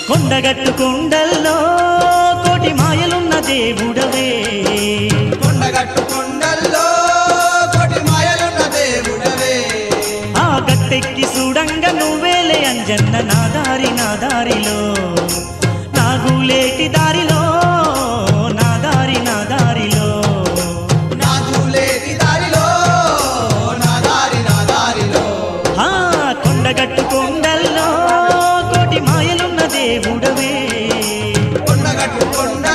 కొండగట్టు కొండల్లో కోటి మాయలున్న దేవుడవే, కొండగట్టు కొండల్లో కోటి మాయలున్న దేవుడవే. ఆ గట్టెక్కి చూడంగా నువ్వేలే అంజన్న నా దారిలో, నాగులేటి దారిలో, నా దారిలో, నాగులేటి దారిలో, నా దారిలో. ఆ కొండగట్టు కొండల్లో కోటి మాయలున్న దేవుడవే, కొండగట్టు కొండ